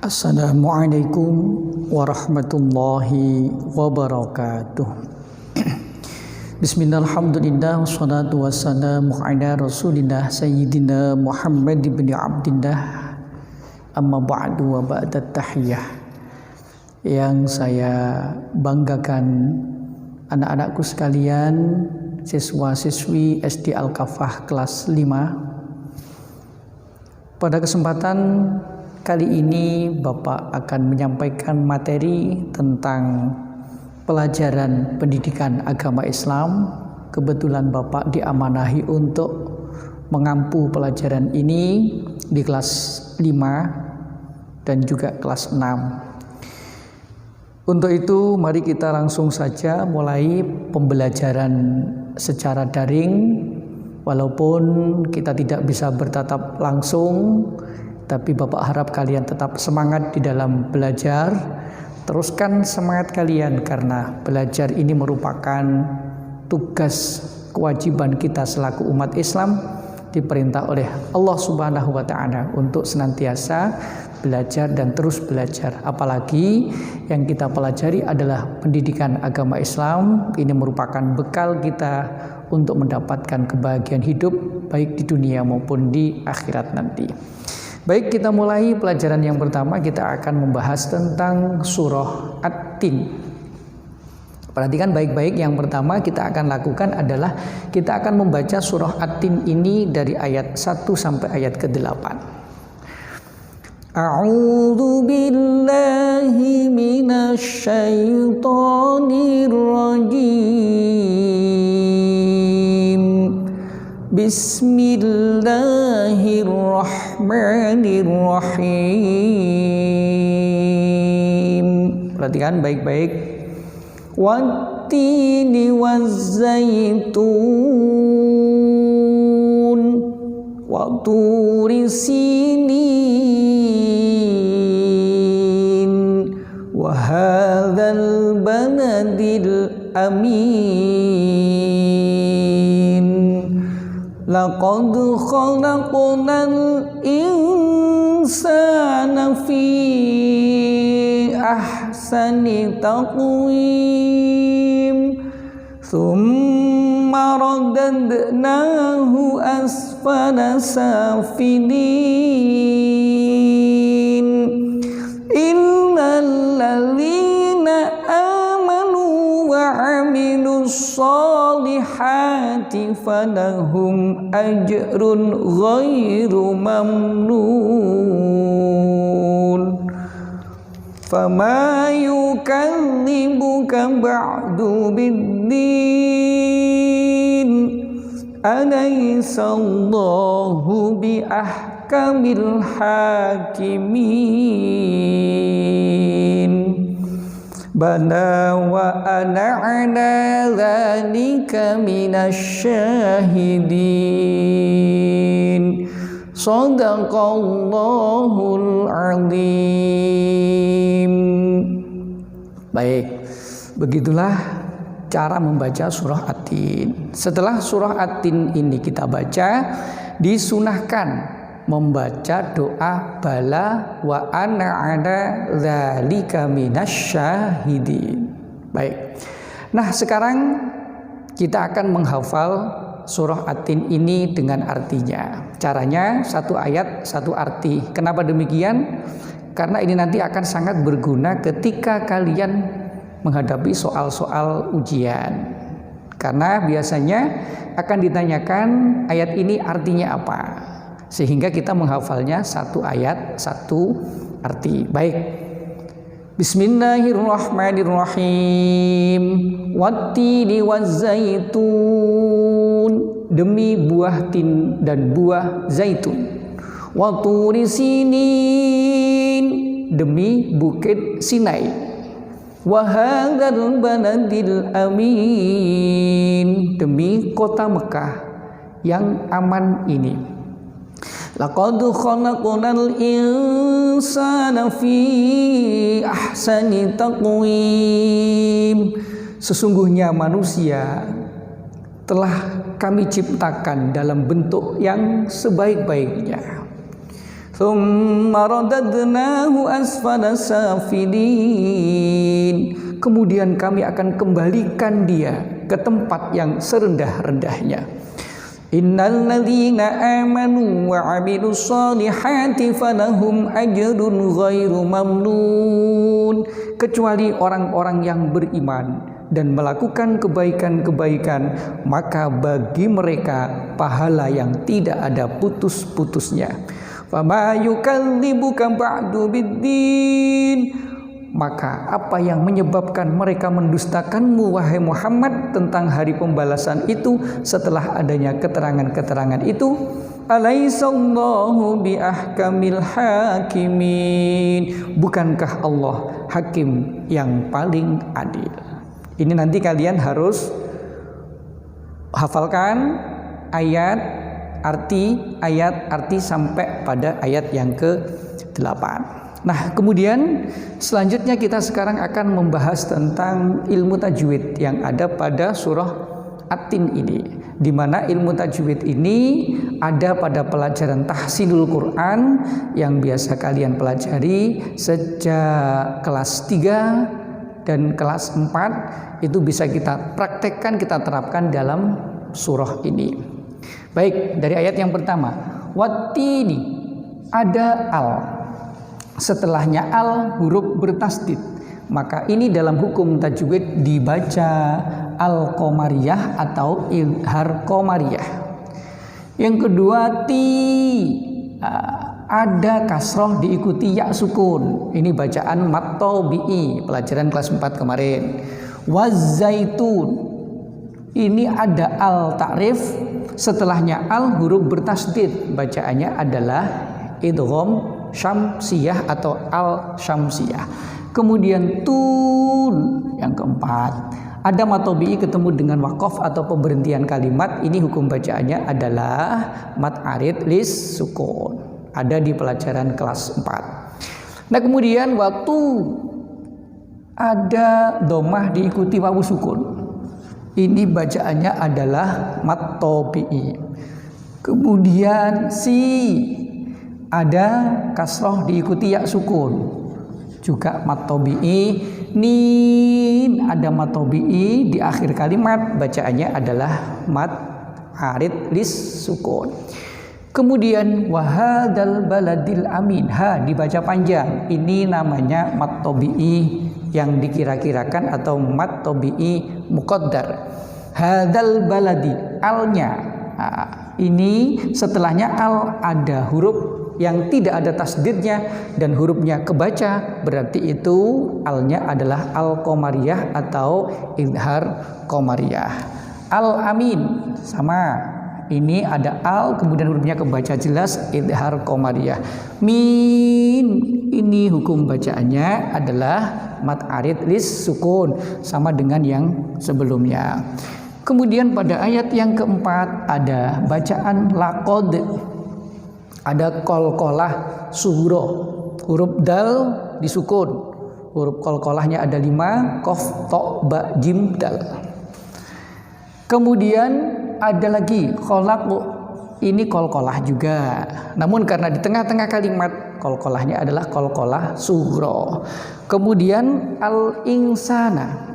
Assalamualaikum warahmatullahi wabarakatuh. Bismillahirrahmanirrahim. Wassalatu wassalamu ala rasulillah Sayyidina Muhammad ibn Abdillah. Amma ba'du wa ba'da tahiyah. Yang saya banggakan anak-anakku sekalian, siswa-siswi SD Al-Kafah kelas 5. Pada kesempatan kali ini Bapak akan menyampaikan materi tentang pelajaran pendidikan agama Islam. Kebetulan Bapak diamanahi untuk mengampu pelajaran ini di kelas 5 dan juga kelas 6. Untuk itu mari kita langsung saja mulai pembelajaran secara daring. Walaupun kita tidak bisa bertatap langsung, tapi Bapak harap kalian tetap semangat di dalam belajar. Teruskan semangat kalian karena belajar ini merupakan tugas kewajiban kita selaku umat Islam, diperintah oleh Allah Subhanahu wa taala untuk senantiasa belajar dan terus belajar. Apalagi yang kita pelajari adalah pendidikan agama Islam. Ini merupakan bekal kita untuk mendapatkan kebahagiaan hidup baik di dunia maupun di akhirat nanti. Baik, kita mulai pelajaran yang pertama. Kita akan membahas tentang surah At-Tin. Perhatikan baik-baik. Yang pertama kita akan lakukan adalah kita akan membaca surah At-Tin ini dari ayat 1 sampai ayat ke-8. A'udzu billahi minasy syaithanir rajim. Bismillahirrahmanirrahim. Perhatikan baik-baik. Wattini wazzaitun wa turi sinin wa hadzal baladil amin. Laqad khalaqnal insana fi ahsani taqwim thumma radadnahu asfala safilin illal ladzina amanu wa 'amilus solihati falahum ajrun ghairu mamnun. Fama yukallibuka ba'du biddin alaysallahu biahkamil hakimin. Bala wa ana ala dzalika minasyahidin. Shadaqallahul azim. Baik, begitulah cara membaca surah At-Tin. Setelah surah At-Tin ini kita baca, disunahkan membaca doa bala wa ana ala dzalika minasyahidin. Baik. Nah, sekarang kita akan menghafal surah At-Tin ini dengan artinya. Caranya satu ayat satu arti. Kenapa demikian? Karena ini nanti akan sangat berguna ketika kalian menghadapi soal-soal ujian. Karena biasanya akan ditanyakan ayat ini artinya apa, sehingga kita menghafalnya satu ayat satu arti. Baik. Bismillahirrahmanirrahim. Wattini wazzaitun, demi buah tin dan buah zaitun. Wa turi sinin, demi bukit Sinai. Wa hadzal baladil amin, demi kota Mekah yang aman ini. Laqad khalaqnal insana fi ahsani taqwim. Sesungguhnya manusia telah kami ciptakan dalam bentuk yang sebaik-baiknya. Thumma radadnahu asfala safilin. Kemudian kami akan kembalikan dia ke tempat yang serendah-rendahnya. Innal ladzina amanu wa 'amilus solihati falahum ajrun ghairu mamnun. Kecuali orang-orang yang beriman dan melakukan kebaikan-kebaikan, maka bagi mereka pahala yang tidak ada putus-putusnya. Fama yukadzibuka ba'du biddin. Maka apa yang menyebabkan mereka mendustakanmu wahai Muhammad tentang hari pembalasan itu setelah adanya keterangan-keterangan itu? Alaisallahu biahkamil hakimin. Bukankah Allah hakim yang paling adil? Ini nanti kalian harus hafalkan arti sampai pada ayat yang ke-8. Nah, kemudian selanjutnya kita sekarang akan membahas tentang ilmu tajwid yang ada pada surah At-Tin ini, di mana ilmu tajwid ini ada pada pelajaran tahsinul Quran yang biasa kalian pelajari sejak kelas 3 dan kelas 4. Itu bisa kita praktekkan, kita terapkan dalam surah ini. Baik, dari ayat yang pertama, wattini, ada al. Setelahnya al huruf bertasdid, maka ini dalam hukum tajwid dibaca al-qamariyah atau idhar qamariyah. Yang kedua ada kasroh diikuti ya sukun, ini bacaan mat tabi'i pelajaran kelas 4 kemarin. Wazaitun, ini ada al ta'rif, setelahnya al huruf bertasdid, bacaannya adalah idgham syamsiyah atau al syamsiyah. Kemudian tun yang keempat, ada mat tabi'i ketemu dengan waqaf atau pemberhentian kalimat, ini hukum bacaannya adalah mat arid lis sukun, ada di pelajaran kelas 4. Nah, kemudian waktu ada domah diikuti wawu sukun, ini bacaannya adalah mat tabi'i. Kemudian ada kasroh diikuti ya sukun, juga mat tabi'i. Nin, ada mat tabi'i di akhir kalimat, bacaannya adalah mat arid lis sukun. Kemudian wahadal baladil amin, ha dibaca panjang, ini namanya mat tabi'i yang dikira-kirakan atau mat tabi'i muqaddar. Hadal baladi, alnya, ini setelahnya al ada huruf yang tidak ada tasdidnya dan hurufnya kebaca, berarti itu alnya adalah al-qamariyah atau idhar qamariyah. Al-amin sama, ini ada al kemudian hurufnya kebaca jelas, idhar qamariyah. Min, ini hukum bacaannya adalah mat arid lis sukun, sama dengan yang sebelumnya. Kemudian pada ayat yang keempat ada bacaan laqad, ada qalqalah sughra, huruf dal disukun, huruf qalqalahnya ada 5, qaf ta ba jim dal. Kemudian ada lagi khalaq, ini qalqalah juga, namun karena di tengah-tengah kalimat qalqalahnya adalah qalqalah sughra. Kemudian al insana,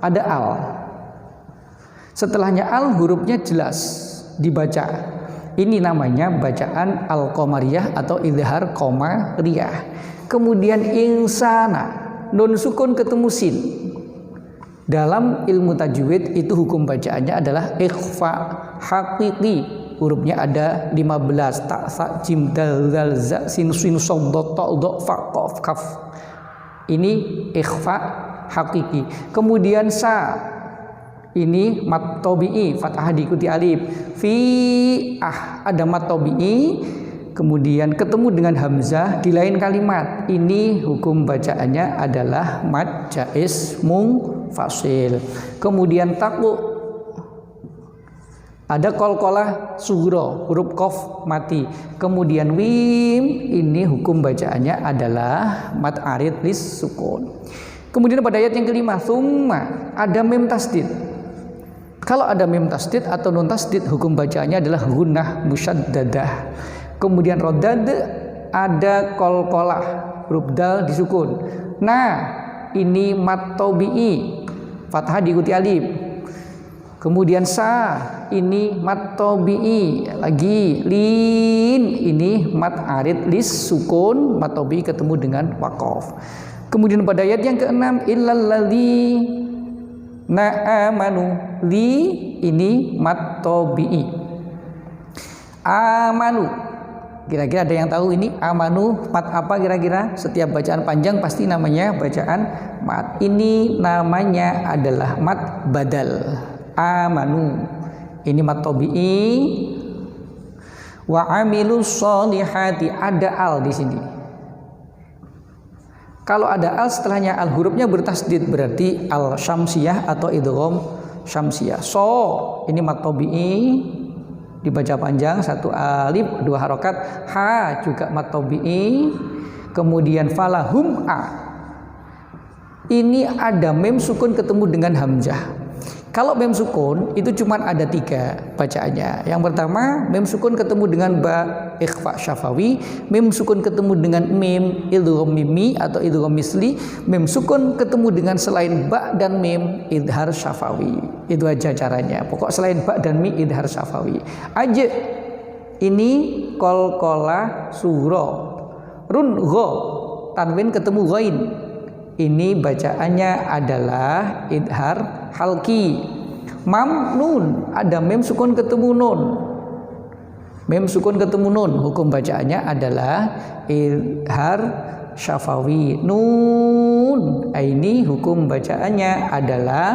ada al, setelahnya al hurufnya jelas dibaca, ini namanya bacaan al-qamariyah atau idhar qamariyah. Kemudian insana, nun sukun ketemu sin. Dalam ilmu tajwid itu hukum bacaannya adalah ikhfa haqiqi, hurufnya ada 15, ta sa jim dal zal za sin sin sad ta dha fa qaf kaf. Ini ikhfa haqiqi. Kemudian sa, ini mat tabi'i, fathah diikuti alif. Fi ada mat tabi'i, kemudian ketemu dengan hamzah di lain kalimat, ini hukum bacaannya adalah mat jaiz munfasil. Kemudian taqu, ada qalqalah sughra, huruf qaf mati. Kemudian wim, ini hukum bacaannya adalah mat arid lis sukun. Kemudian pada ayat yang kelima, summa, ada mim tasdid. Kalau ada mim tasdid atau nun tasdid, hukum bacaannya adalah gunnah musyaddadah. Kemudian rodad, ada qalqalah, huruf dal disukun. Nah, ini mat tabi'i, fathah diikuti alif. Kemudian sa, ini mat tabi'i, lagi lin, ini mat arid lis sukun, mat tabi'i ketemu dengan waqaf. Kemudian pada ayat yang keenam, illal ladzi na'amanu, li ini mat tabi'i. Amanu, kira-kira ada yang tahu ini amanu mat apa kira-kira? Setiap bacaan panjang pasti namanya bacaan mat. Ini namanya adalah mat badal. Amanu ini mat tabi'i. Wa amilus sholihati, ada al di sini. Kalau ada al setelahnya al, hurufnya bertasdid, berarti al syamsiyah atau idgham syamsiyah. So ini mat tabi'i, dibaca panjang, satu alif dua harokat. Ha juga mat tabi'i. Kemudian falahum a, ini ada mem sukun ketemu dengan hamzah. Kalau mem sukun itu cuma ada 3 bacaannya. Yang pertama, mem sukun ketemu dengan ba ikhfa syafawi, mem sukun ketemu dengan mim idgham mimi atau idgham misli, mem sukun ketemu dengan selain ba dan mim idhar syafawi. Itu aja caranya. Pokok selain ba dan mi idhar syafawi. Aja ini qalqalah sura. Run gha, tanwin ketemu ghain. Ini bacaannya adalah idhar halki. Mam nun, ada mem sukun ketemu nun. Mem sukun ketemu nun, hukum bacaannya adalah idhar syafawi. Nun, ini hukum bacaannya adalah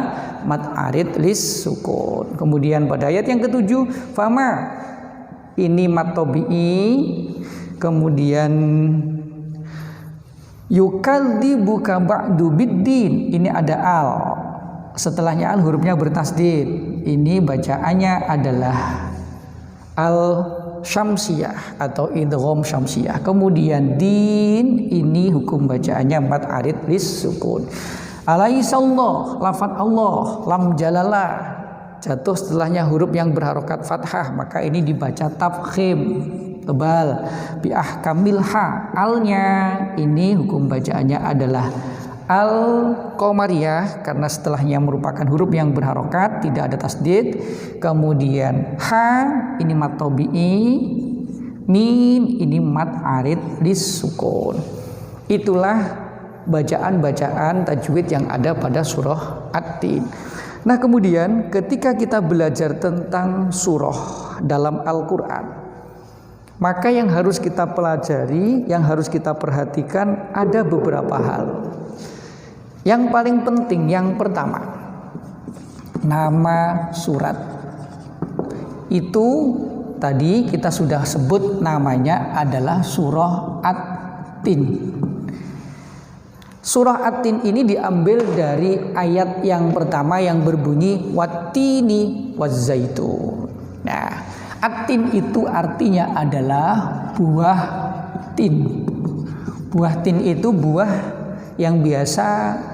mat arid lis sukun. Kemudian pada ayat yang ke-7, fama, ini mat tabi'i. Kemudian yukadzibuka ba'du biddin, ini ada al. Setelahnya al hurufnya bertasdid. Ini bacaannya adalah al syamsiyah atau idgham syamsiyah. Kemudian din, ini hukum bacaannya mat arid lis sukun. Alaihissallah, lafaz Allah, lam jalalah, jatuh setelahnya huruf yang berharokat fathah, maka ini dibaca tafkhim, tebal. Bi ahkamil ha, alnya ini hukum bacaannya adalah al qamariyah karena setelahnya merupakan huruf yang berharokat, tidak ada tasdid. Kemudian ha ini mat tabi'i, min ini mat arid lis sukun. Itulah bacaan-bacaan tajwid yang ada pada surah At-Tin. Nah, kemudian ketika kita belajar tentang surah dalam Al-Qur'an, maka yang harus kita pelajari, yang harus kita perhatikan ada beberapa hal. Yang paling penting, yang pertama, nama surat. Itu tadi kita sudah sebut namanya adalah surah At-Tin. Surah At-Tin ini diambil dari ayat yang pertama yang berbunyi wattini wazzaitun. Nah, At-Tin itu artinya adalah buah tin. Buah tin itu buah yang biasa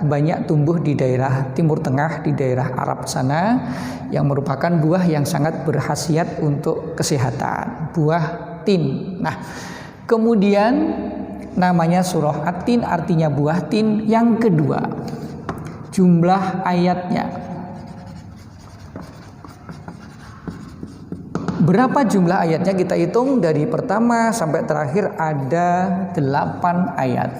banyak tumbuh di daerah Timur Tengah, di daerah Arab sana, yang merupakan buah yang sangat berkhasiat untuk kesehatan. Buah tin. Nah, kemudian namanya surah At-Tin artinya buah tin. Yang kedua, jumlah ayatnya. Berapa jumlah ayatnya? Kita hitung dari pertama sampai terakhir ada 8 ayat.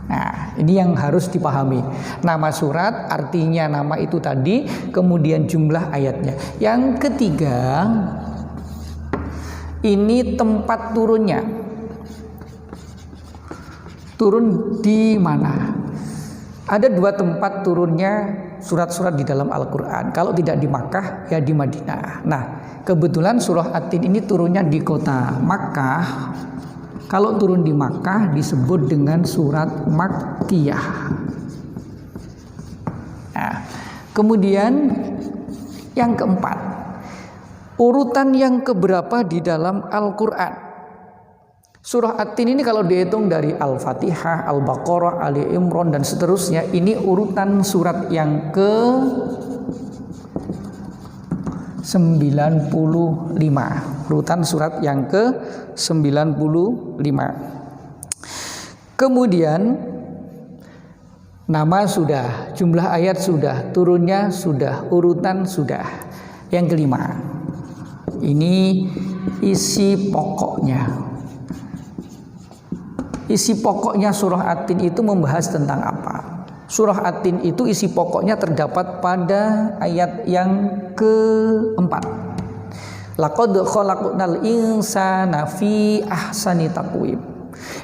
Nah, ini yang harus dipahami. Nama surat artinya nama itu tadi, kemudian jumlah ayatnya. Yang ketiga, ini tempat turunnya. Turun di mana? Ada 2 tempat turunnya surat-surat di dalam Al-Quran. Kalau tidak di Makkah, ya di Madinah. Nah, kebetulan surah At-Tin ini turunnya di kota Makkah. Kalau turun di Makkah disebut dengan surat Makkiyah. Nah, kemudian yang keempat, urutan yang keberapa di dalam Al-Quran. Surah At-Tin ini kalau dihitung dari Al-Fatihah, Al-Baqarah, Ali Imran dan seterusnya, ini urutan surat yang ke 95. urutan surat yang ke-95. Kemudian nama sudah, jumlah ayat sudah, turunnya sudah, urutan sudah. Yang kelima, ini isi pokoknya. Isi pokoknya surah At-Tin itu membahas tentang apa? Surah At-Tin itu isi pokoknya terdapat pada ayat yang keempat. Laqad khalaqnal insana fi ahsani taqwim.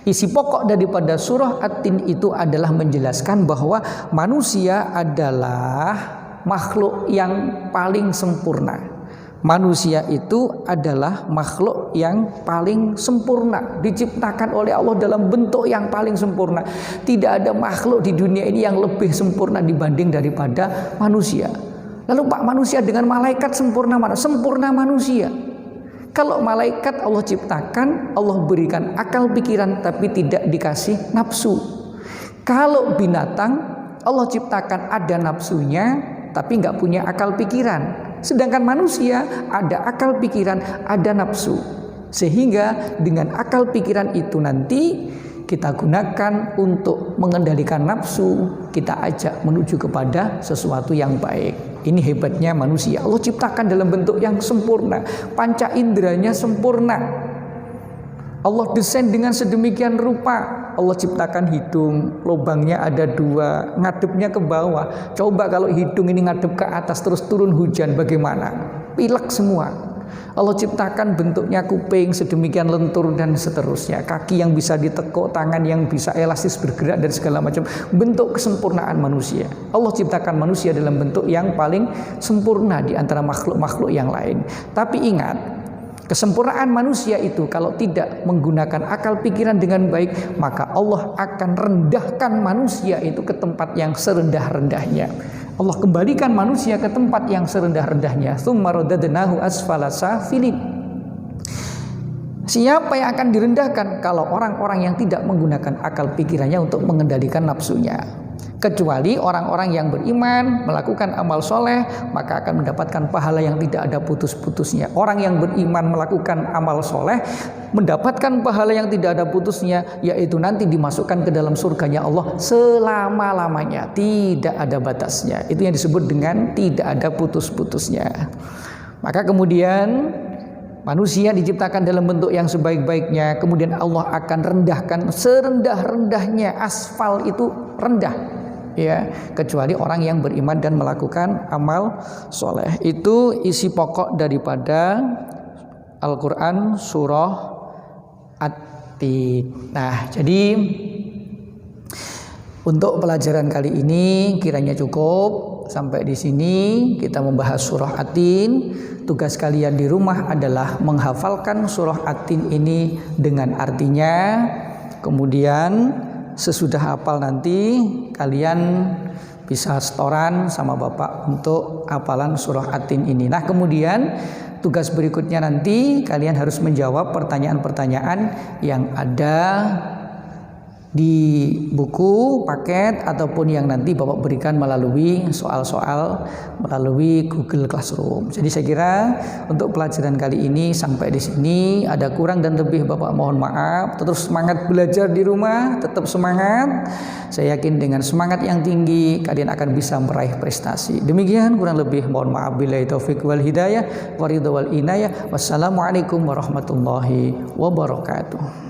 Isi pokok daripada surah At-Tin itu adalah menjelaskan bahwa manusia adalah makhluk yang paling sempurna. Manusia itu adalah makhluk yang paling sempurna, diciptakan oleh Allah dalam bentuk yang paling sempurna. Tidak ada makhluk di dunia ini yang lebih sempurna dibanding daripada manusia. Lalu Pak, manusia dengan malaikat sempurna mana? Sempurna manusia. Kalau malaikat Allah ciptakan, Allah berikan akal pikiran tapi tidak dikasih nafsu. Kalau binatang Allah ciptakan ada nafsunya tapi nggak punya akal pikiran. Sedangkan manusia ada akal pikiran, ada nafsu. Sehingga dengan akal pikiran itu nanti kita gunakan untuk mengendalikan nafsu, kita ajak menuju kepada sesuatu yang baik. Ini hebatnya manusia. Allah ciptakan dalam bentuk yang sempurna, panca inderanya sempurna. Allah desain dengan sedemikian rupa. Allah ciptakan hidung, lubangnya ada 2, ngadepnya ke bawah. Coba kalau hidung ini ngadep ke atas terus turun hujan, bagaimana? Pilek semua. Allah ciptakan bentuknya kuping sedemikian lentur dan seterusnya, kaki yang bisa ditekuk, tangan yang bisa elastis bergerak dan segala macam. Bentuk kesempurnaan manusia. Allah ciptakan manusia dalam bentuk yang paling sempurna di antara makhluk-makhluk yang lain. Tapi ingat, kesempurnaan manusia itu kalau tidak menggunakan akal pikiran dengan baik, maka Allah akan rendahkan manusia itu ke tempat yang serendah-rendahnya. Allah kembalikan manusia ke tempat yang serendah-rendahnya. Tsumma radadnahu asfala safilin. Siapa yang akan direndahkan? Kalau orang-orang yang tidak menggunakan akal pikirannya untuk mengendalikan nafsunya. Kecuali orang-orang yang beriman, melakukan amal soleh, maka akan mendapatkan pahala yang tidak ada putus-putusnya. Orang yang beriman melakukan amal soleh, mendapatkan pahala yang tidak ada putusnya, yaitu nanti dimasukkan ke dalam surganya Allah selama-lamanya, tidak ada batasnya. Itu yang disebut dengan tidak ada putus-putusnya. Maka kemudian manusia diciptakan dalam bentuk yang sebaik-baiknya, kemudian Allah akan rendahkan serendah-rendahnya. Asfal itu rendah, ya, kecuali orang yang beriman dan melakukan amal soleh. Itu isi pokok daripada Al-Quran surah At-Tin. Nah, jadi untuk pelajaran kali ini kiranya cukup sampai di sini. Kita membahas surah At-Tin. Tugas kalian di rumah adalah menghafalkan surah At-Tin ini dengan artinya. Kemudian sesudah hafal nanti kalian bisa setoran sama Bapak untuk hafalan surah At-Tin ini. Nah, kemudian tugas berikutnya nanti kalian harus menjawab pertanyaan-pertanyaan yang ada di buku, paket, ataupun yang nanti Bapak berikan melalui soal-soal melalui Google Classroom. Jadi saya kira untuk pelajaran kali ini sampai di sini. Ada kurang dan lebih Bapak mohon maaf. Terus semangat belajar di rumah, tetap semangat. Saya yakin dengan semangat yang tinggi kalian akan bisa meraih prestasi. Demikian kurang lebih mohon maaf. Billahi taufiq wal hidayah wa ridha wal inayah. Wassalamualaikum warahmatullahi wabarakatuh.